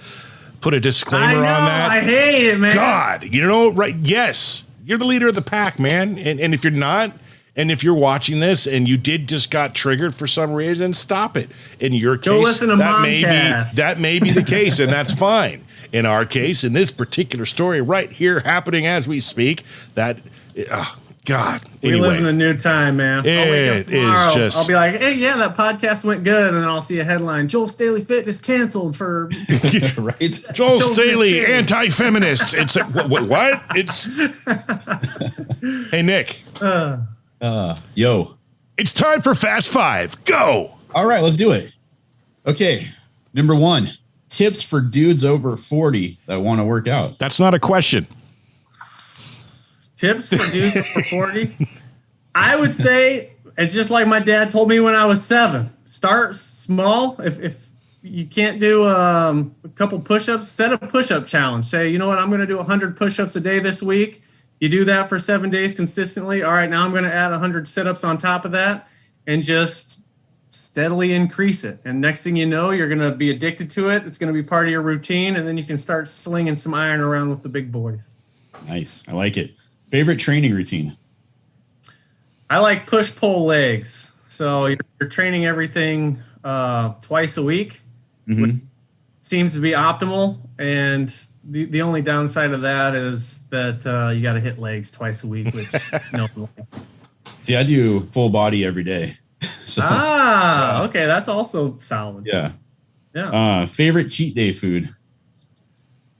put a disclaimer on that. I hate it, man. God, right? Yes, you're the leader of the pack, man. And if you're not, and if you're watching this and you just got triggered for some reason, stop it. In your case, Go listen to that may be the case, and that's fine. In our case, in this particular story right here happening as we speak, God. Anyway, we live in a new time, man. It is just. I'll be like, hey, yeah, that podcast went good, and then I'll see a headline: Joel Staley fitness canceled for. Right. Joel Staley, anti-feminist. It's what? It's. Hey, Nick. Yo. It's time for Fast Five. Go. All right, let's do it. Okay, number 1: tips for dudes over 40 that want to work out. That's not a question. Tips for dudes over 40? I would say it's just like my dad told me when I was 7. Start small. If you can't do a couple push-ups, set a push-up challenge. Say, you know what, I'm going to do 100 push-ups a day this week. You do that for 7 days consistently. All right, now I'm going to add 100 sit-ups on top of that and just steadily increase it. And next thing you know, you're going to be addicted to it. It's going to be part of your routine, and then you can start slinging some iron around with the big boys. Nice. I like it. Favorite training routine? I like push-pull legs. So you're training everything twice a week, which seems to be optimal. And the only downside of that is that you got to hit legs twice a week, which no. See, I do full body every day. So, okay, that's also solid. Yeah. Favorite cheat day food?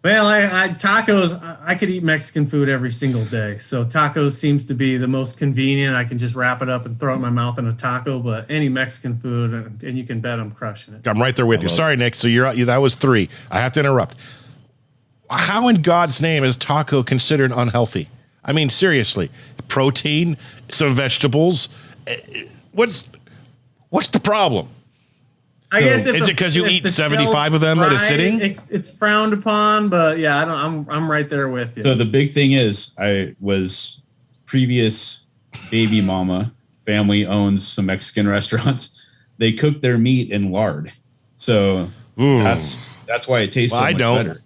Well, I tacos. I could eat Mexican food every single day, so tacos seems to be the most convenient. I can just wrap it up and throw it in my mouth in a taco. But any Mexican food, and you can bet I'm crushing it. I'm right there with you. Sorry, Nick. So that was 3. I have to interrupt. How in God's name is taco considered unhealthy? I mean, seriously, protein, some vegetables. What's the problem? I guess is it because you eat 75 of them at a sitting? It's frowned upon, but yeah, I'm right there with you. So the big thing is, I was previous baby mama family owns some Mexican restaurants. They cook their meat in lard, so that's why it tastes so much better.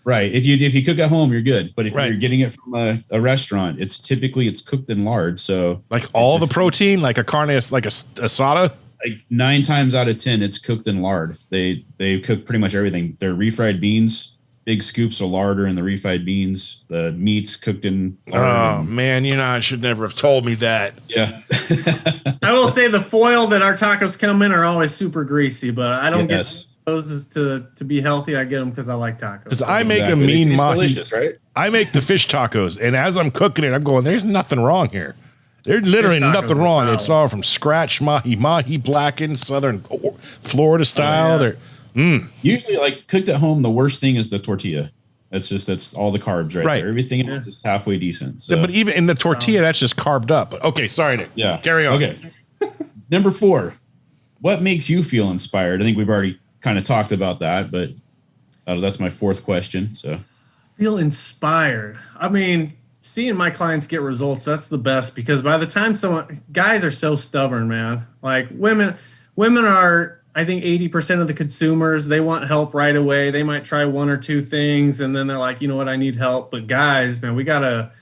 Right. If you cook at home, you're good. But if you're getting it from a restaurant, it's typically cooked in lard. So like all the protein, like a carne, like a asada. Like 9 times out of 10, it's cooked in lard. They cook pretty much everything. They're refried beans, big scoops of lard are in the refried beans. The meat's cooked in lard. Oh man, I should never have told me that. Yeah. I will say the foil that our tacos come in are always super greasy, but I don't get those to be healthy. I get them because I like tacos. Because I make a mean mahi. Delicious, right? I make the fish tacos, and as I'm cooking it, I'm going, there's nothing wrong here. There's literally nothing wrong. It's all from scratch, mahi blackened, southern Florida style. Usually, like cooked at home, the worst thing is the tortilla. That's all the carbs right there. Everything else is halfway decent. So. Yeah, but even in the tortilla, that's just carved up. Okay, sorry, Nick. Yeah. Carry on. Okay. Number 4, what makes you feel inspired? I think we've already kind of talked about that, but that's my 4th question. So, feel inspired. I mean, seeing my clients get results, that's the best, because by the time guys are so stubborn, man. Like women are, I think 80% of the consumers, they want help right away. They might try 1 or 2 things and then they're like, you know what, I need help. But guys, man, we got to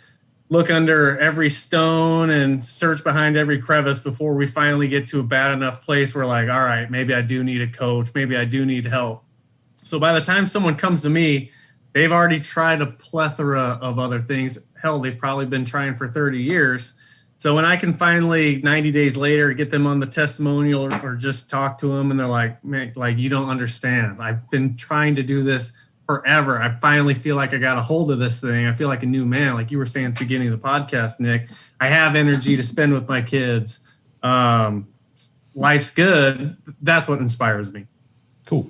look under every stone and search behind every crevice before we finally get to a bad enough place where like, all right, maybe I do need a coach. Maybe I do need help. So by the time someone comes to me, they've already tried a plethora of other things. Hell, they've probably been trying for 30 years. So when I can finally 90 days later get them on the testimonial or just talk to them and they're like, man, like, you don't understand. I've been trying to do this forever. I finally feel like I got a hold of this thing. I feel like a new man. Like you were saying at the beginning of the podcast, Nick, I have energy to spend with my kids. Life's good. That's what inspires me. Cool.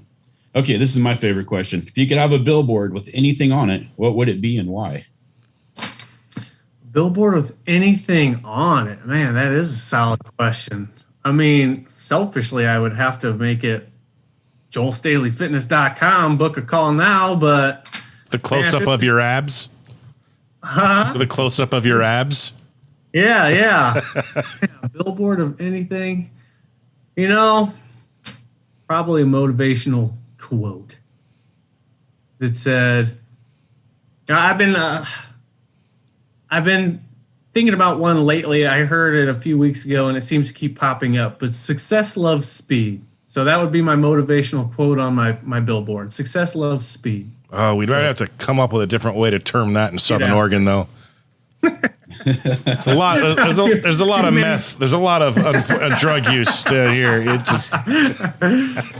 Okay, this is my favorite question. If you could have a billboard with anything on it, what would it be and why? Billboard with anything on it? Man, that is a solid question. I mean, selfishly, I would have to make it JoelStaleyFitness.com, book a call now, but... The close-up of your abs? Huh? The close-up of your abs? Yeah. Billboard of anything. Probably probably a motivational quote that said, I've been thinking about one lately. I heard it a few weeks ago, and it seems to keep popping up. But success loves speed. So that would be my motivational quote on my billboard. Success loves speed. Oh, we'd have to come up with a different way to term that in Southern Oregon, though. It's a lot. There's a lot of meth. There's a lot of drug use here. It just.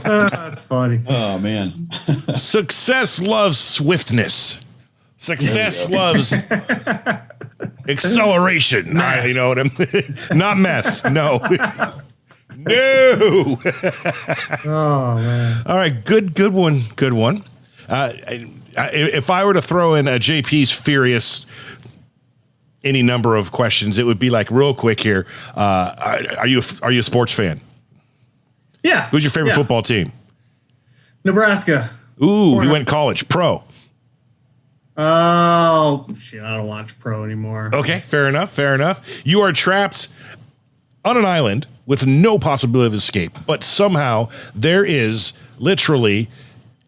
That's funny. Oh man. Success loves swiftness. Success loves acceleration. You know what I'm. Not meth. No. No. Oh man. All right. Good one. Good one. If I were to throw in a JP's Furious any number of questions, it would be like real quick here. Are you a sports fan? Yeah. Who's your favorite football team? Nebraska. Ooh, he went college. Pro. Oh, shit, I don't watch pro anymore. Okay, fair enough. Fair enough. You are trapped on an island with no possibility of escape, but somehow there is literally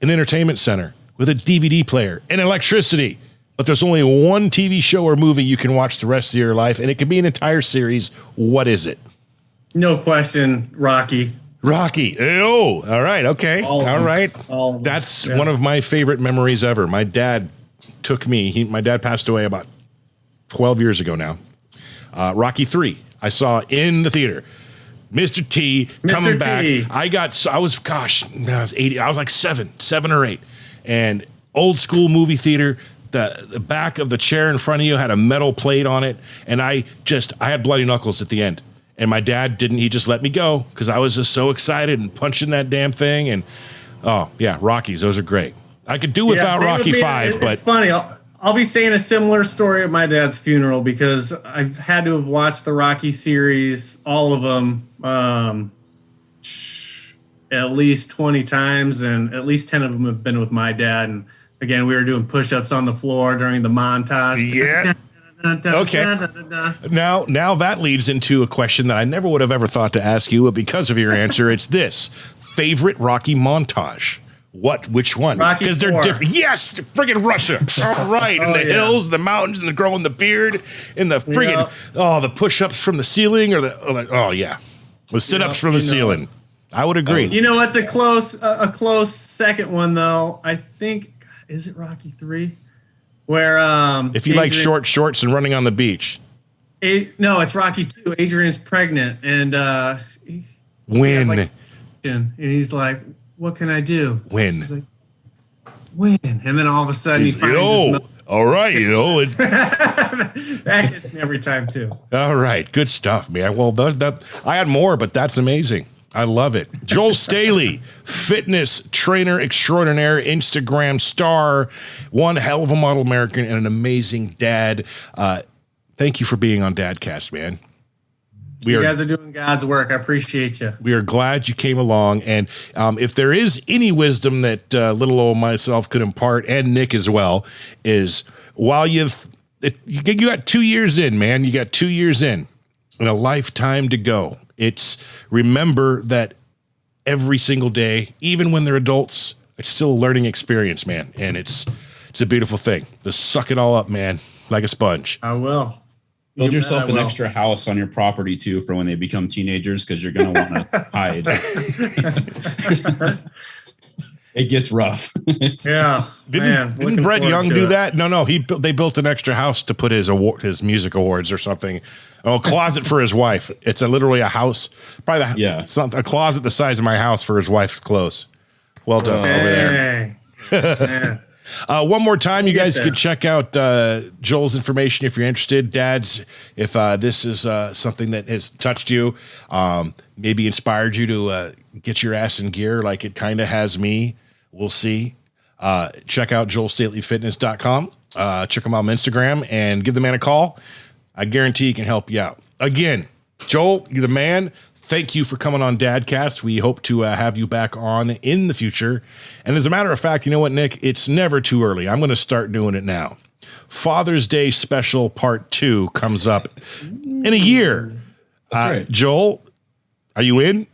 an entertainment center with a DVD player and electricity. But there's only one TV show or movie you can watch the rest of your life, and it could be an entire series. What is it? No question, Rocky. Rocky. Oh, all right. Okay. All right. That's one of my favorite memories ever. My dad took me. My dad passed away about 12 years ago now. Rocky 3. I saw in the theater. Mr. T coming back. I was 80. I was like seven or 8. And old school movie theater. The back of the chair in front of you had a metal plate on it, and I had bloody knuckles at the end. And my dad didn't. He just let me go because I was just so excited and punching that damn thing. And oh yeah, Rockies, those are great. I could do without Rocky 5, but it's funny. I'll be saying a similar story at my dad's funeral because I've had to have watched the Rocky series, all of them, at least 20 times, and at least 10 of them have been with my dad. And again, we were doing push-ups on the floor during the montage. Yeah. Okay. Now that leads into a question that I never would have ever thought to ask you, but because of your answer, it's this: favorite Rocky montage. Which one? Because they're different. Yes, friggin' Russia. All right, and the hills, the mountains, and the girl in the beard, and the friggin' the push-ups from the ceiling, the sit-ups from the ceiling. I would agree. You know, it's a close second one though. I think. Is it Rocky 3? Where if you like short shorts and running on the beach. No, it's Rocky 2. Adrian's pregnant and win. And he's like, "What can I do?" Win. He's like, "Win." And then all of a sudden he finds all right, it's that gets me every time too. All right, good stuff, man. Well, that I had more, but that's amazing. I love it. Joel Staley, fitness trainer extraordinaire, Instagram star, one hell of a model American, and an amazing dad. Thank you for being on DADCAST, man. You guys are doing God's work. I appreciate you. We are glad you came along. And if there is any wisdom that little old myself could impart, and Nick as well, is while you got 2 years in, man. You got 2 years in and a lifetime to go. It's remember that every single day, even when they're adults, it's still a learning experience, man. And it's a beautiful thing. Just suck it all up, man, like a sponge. I will. Build yourself an extra house on your property too for when they become teenagers, because you're going to want to hide. It gets rough. Yeah. Didn't Brett Young do that? No. They built an extra house to put his music awards or something. Oh, a closet for his wife. It's literally a house. Probably a closet the size of my house for his wife's clothes. Well done over there. One more time, you guys can check out Joel's information if you're interested. Dads, if this is something that has touched you, maybe inspired you to get your ass in gear like it kind of has me. We'll see. Check out joelstaleyfitness.com. Check him out on Instagram and give the man a call. I guarantee he can help you out. Again, Joel, you're the man. Thank you for coming on DADCAST. We hope to have you back on in the future. And as a matter of fact, you know what, Nick? It's never too early. I'm going to start doing it now. Father's Day Special Part 2 comes up in a year. That's right. Joel, are you in?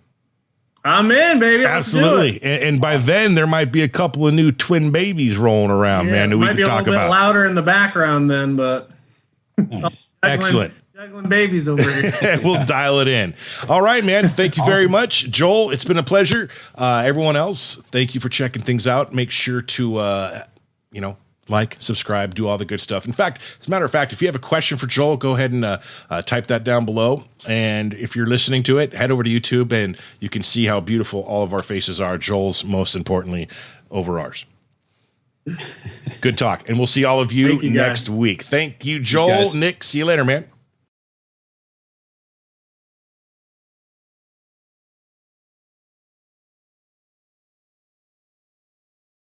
I'm in, baby. Let's do it. Absolutely. And by then there might be a couple of new twin babies rolling around, man, that we might be can a talk little bit about. louder in the background then, but Nice. Excellent. juggling babies over here. We'll dial it in. All right, man. Thank you very much. Joel, it's been a pleasure. Everyone else, thank you for checking things out. Make sure to, like, subscribe, do all the good stuff. In fact, as a matter of fact, if you have a question for Joel, go ahead and type that down below. And if you're listening to it, head over to YouTube and you can see how beautiful all of our faces are. Joel's, most importantly, over ours. Good talk. And we'll see all of you Thank you, next guys. week. Thank you, Joel. Thanks, guys. Nick, see you later, man.